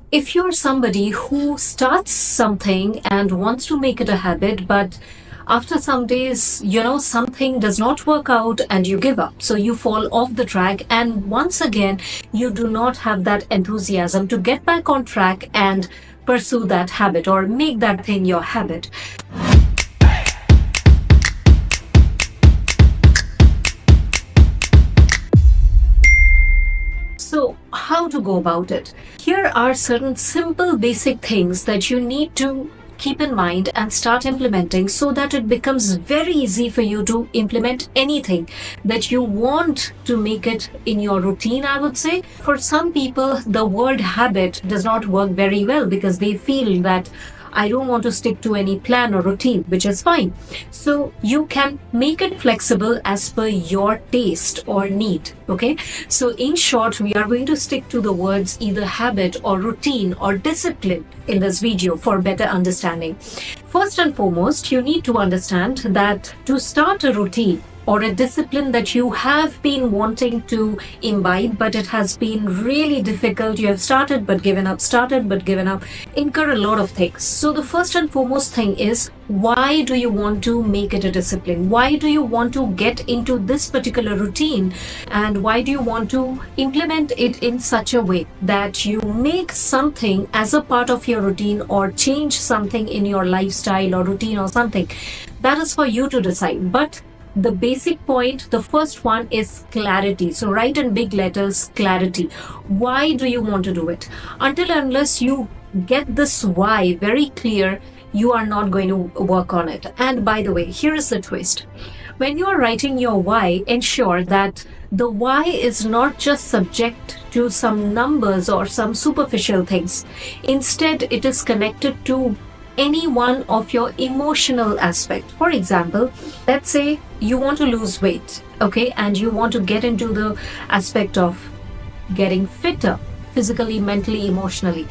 if you're somebody who starts something and wants to make it a habit, but after some days, something does not work out and you give up. So you fall off the track. And once again, you do not have that enthusiasm to get back on track and pursue that habit or make that thing your habit. So how to go about it? Here are certain simple basic things that you need to keep in mind and start implementing so that it becomes very easy for you to implement anything that you want to make it in your routine, I would say. For some people, the word habit does not work very well because they feel that I don't want to stick to any plan or routine, which is fine. So you can make it flexible as per your taste or need. Okay. So in short, we are going to stick to the words either habit or routine or discipline in this video for better understanding. First and foremost, you need to understand that to start a routine or a discipline that you have been wanting to imbibe, but it has been really difficult. You have started but given up, incur a lot of things. So the first and foremost thing is, why do you want to make it a discipline? Why do you want to get into this particular routine? And why do you want to implement it in such a way that you make something as a part of your routine or change something in your lifestyle or routine or something? That is for you to decide. But the basic point, the first one is clarity. So write in big letters, clarity. Why do you want to do it? Until unless you get this why very clear, you are not going to work on it. And by the way, here is the twist. When you are writing your why, ensure that the why is not just subject to some numbers or some superficial things. Instead, it is connected to any one of your emotional aspect. For example, let's say you want to lose weight, okay, and you want to get into the aspect of getting fitter physically, mentally, emotionally.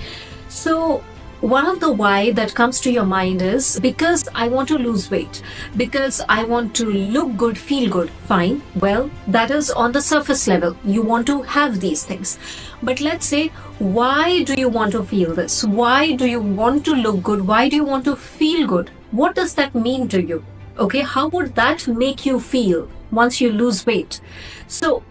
So one of the why that comes to your mind is because I want to lose weight, because I want to look good, feel good. Fine. Well, that is on the surface level. You want to have these things. But let's say, why do you want to feel this? Why do you want to look good? Why do you want to feel good? What does that mean to you? Okay, how would that make you feel once you lose weight? So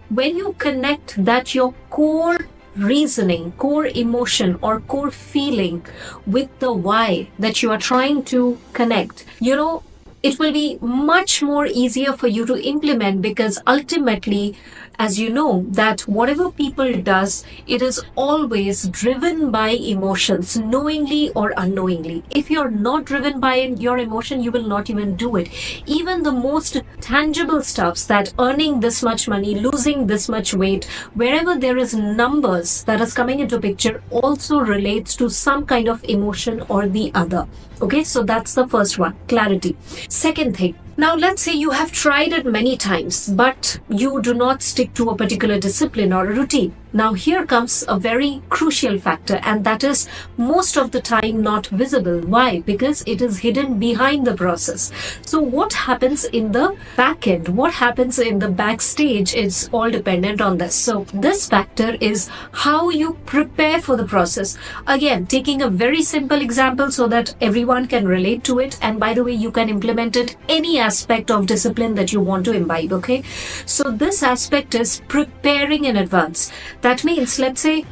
when you connect that your core reasoning, core emotion or core feeling with the why that you are trying to connect, it will be much more easier for you to implement, because ultimately, as you know, that whatever people does, it is always driven by emotions, knowingly or unknowingly. If you're not driven by your emotion, you will not even do it. Even the most tangible stuffs, that earning this much money, losing this much weight, wherever there is numbers that is coming into picture, also relates to some kind of emotion or the other. Okay, so that's the first one, clarity. Second thing, now let's say you have tried it many times, but you do not stick to a particular discipline or a routine. Now here comes a very crucial factor, and that is most of the time not visible. Why? Because it is hidden behind the process. So what happens in the back end, what happens in the backstage is all dependent on this. So this factor is how you prepare for the process. Again, taking a very simple example so that everyone can relate to it. And by the way, you can implement it any aspect of discipline that you want to imbibe. Okay, so this aspect is preparing in advance. That means, let's say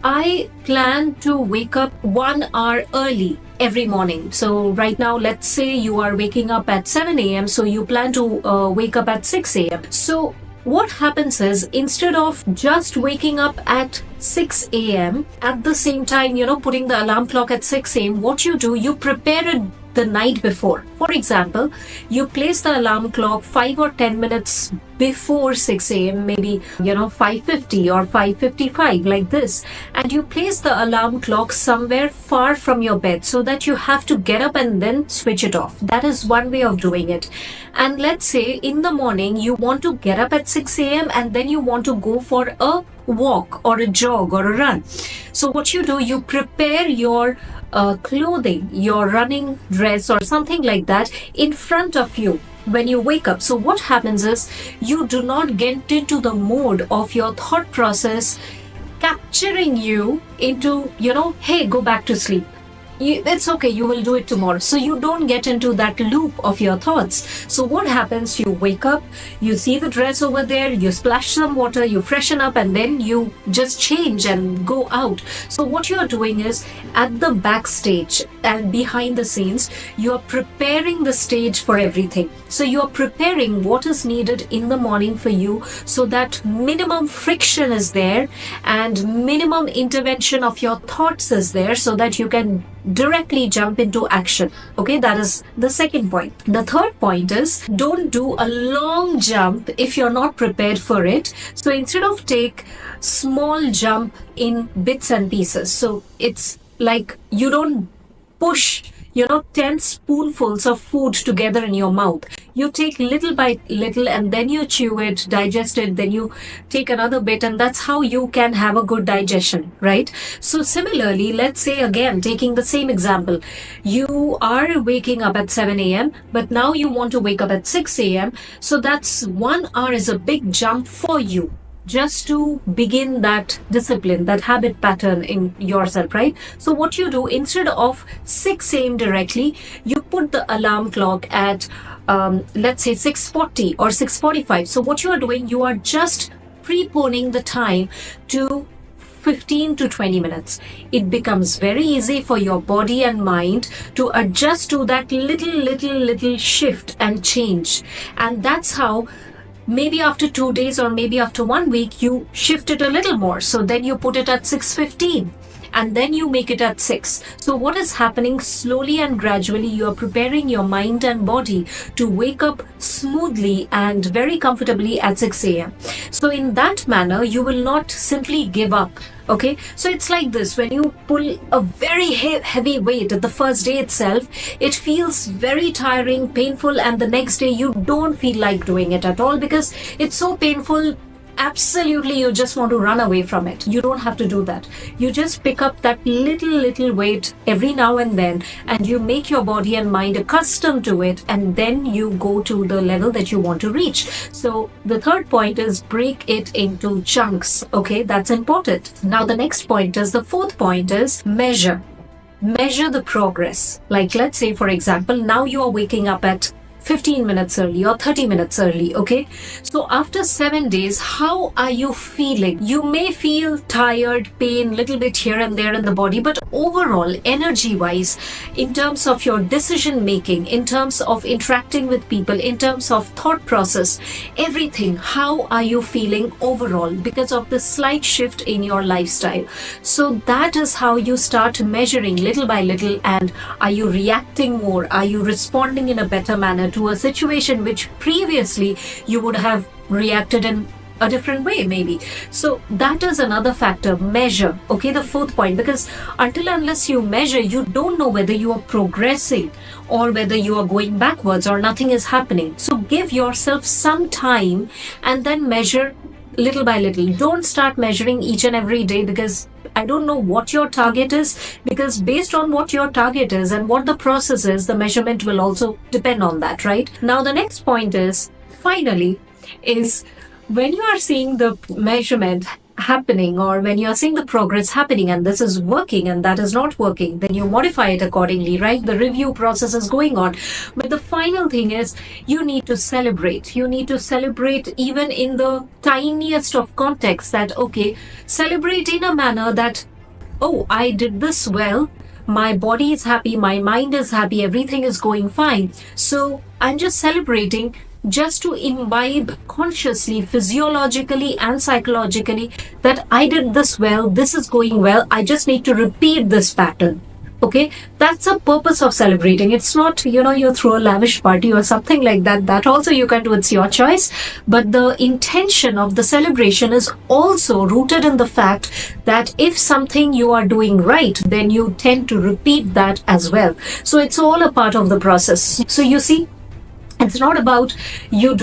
I plan to wake up 1 hour early every morning. So right now, let's say you are waking up at 7 a.m. So you plan to wake up at 6 a.m. So what happens is, instead of just waking up at 6 a.m. at the same time, putting the alarm clock at 6 a.m., what you do, you prepare it the night before. For example, you place the alarm clock 5 or 10 minutes before 6 a.m., maybe 5:50 or 5:55, like this, and you place the alarm clock somewhere far from your bed so that you have to get up and then switch it off. That is one way of doing it. And let's say in the morning you want to get up at 6 a.m. and then you want to go for a walk or a jog or a run. So what you do, you prepare your clothing, your running dress or something like that in front of you when you wake up. So what happens is, you do not get into the mode of your thought process capturing you into, hey, go back to sleep. It's okay, you will do it tomorrow. So you don't get into that loop of your thoughts. So what happens? You wake up, you see the dress over there, you splash some water, you freshen up, and then you just change and go out. So what you are doing is, at the backstage and behind the scenes, you are preparing the stage for everything. So you are preparing what is needed in the morning for you, so that minimum friction is there and minimum intervention of your thoughts is there, so that you can directly jump into action. Okay, that is the second point. The third point is, don't do a long jump if you're not prepared for it. So instead of take small jump in bits and pieces. So it's like you don't push 10 spoonfuls of food together in your mouth. You take little by little, and then you chew it, digest it, then you take another bit, and that's how you can have a good digestion, right? So similarly, let's say again, taking the same example, you are waking up at 7 a.m., but now you want to wake up at 6 a.m. So that's 1 hour is a big jump for you, just to begin that discipline, that habit pattern in yourself, right? So what you do, instead of 6 a.m. directly, you put the alarm clock at let's say 6:40 or 6:45. So what you are doing, you are just preponing the time to 15 to 20 minutes. It becomes very easy for your body and mind to adjust to that little shift and change. And that's how, maybe after 2 days or maybe after 1 week, you shift it a little more. So then you put it at 6:15. And then you make it at 6. So what is happening, slowly and gradually, you are preparing your mind and body to wake up smoothly and very comfortably at 6 a.m. So in that manner, you will not simply give up. Okay, so it's like this: when you pull a very heavy weight at the first day itself, it feels very tiring, painful, and the next day you don't feel like doing it at all because it's so painful. Absolutely, you just want to run away from it. You don't have to do that. You just pick up that little weight every now and then, and you make your body and mind accustomed to it, and then you go to the level that you want to reach. So the third point is, break it into chunks. Okay, that's important. Now the next point is, the fourth point is, measure the progress. Like, let's say, for example, now you are waking up at 15 minutes early or 30 minutes early, okay? So after 7 days, how are you feeling? You may feel tired, pain, little bit here and there in the body, but overall, energy-wise, in terms of your decision making, in terms of interacting with people, in terms of thought process, everything, how are you feeling overall because of the slight shift in your lifestyle? So that is how you start measuring little by little, and are you reacting more? Are you responding in a better manner to a situation which previously you would have reacted in a different way, maybe? So that is another factor. Measure. Okay, the fourth point, because unless you measure, you don't know whether you are progressing or whether you are going backwards or nothing is happening. So give yourself some time and then measure little by little. Don't start measuring each and every day, because I don't know what your target is, because based on what your target is and what the process is, the measurement will also depend on that, right? Now the next point is, finally, is when you are seeing the measurement happening, or when you're seeing the progress happening, and this is working and that is not working, then you modify it accordingly, right? The review process is going on. But the final thing is, you need to celebrate. You need to celebrate even in the tiniest of contexts, that, okay, celebrate in a manner that, oh, I did this well, my body is happy, my mind is happy, everything is going fine. So I'm just celebrating, just to imbibe consciously, physiologically and psychologically, that I did this well, this is going well, I just need to repeat this pattern. Okay, that's the purpose of celebrating. It's not, you throw a lavish party or something like that. That also you can do, it's your choice. But the intention of the celebration is also rooted in the fact that if something you are doing right, then you tend to repeat that as well. So it's all a part of the process. So you see, It's not about you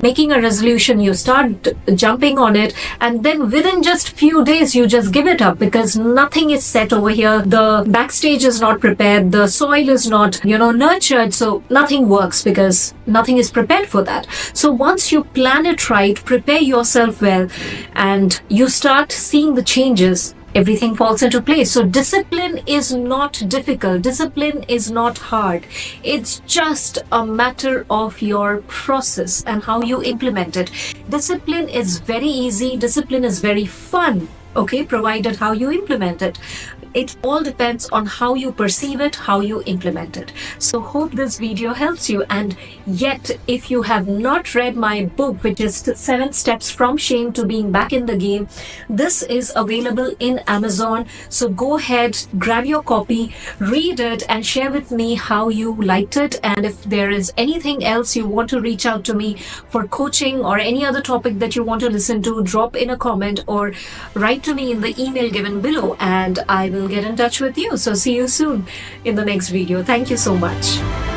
making a resolution, you start jumping on it, and then within just few days you just give it up because nothing is set over here. The backstage is not prepared, the soil is not, nurtured, so nothing works because nothing is prepared for that. So once you plan it right, prepare yourself well, and you start seeing the changes, everything falls into place. So discipline is not difficult. Discipline is not hard. It's just a matter of your process and how you implement it. Discipline is very easy. Discipline is very fun. Okay, provided how you implement it. It all depends on how you perceive it, how you implement it. So hope this video helps you. And yet, if you have not read my book, which is 7 Steps from Shame to Being Back in the Game, this is available in Amazon. So go ahead, grab your copy, read it, and share with me how you liked it. And if there is anything else you want to reach out to me for coaching or any other topic that you want to listen to, drop in a comment or write to me in the email given below, and I will get in touch with you. So see you soon in the next video. Thank you so much.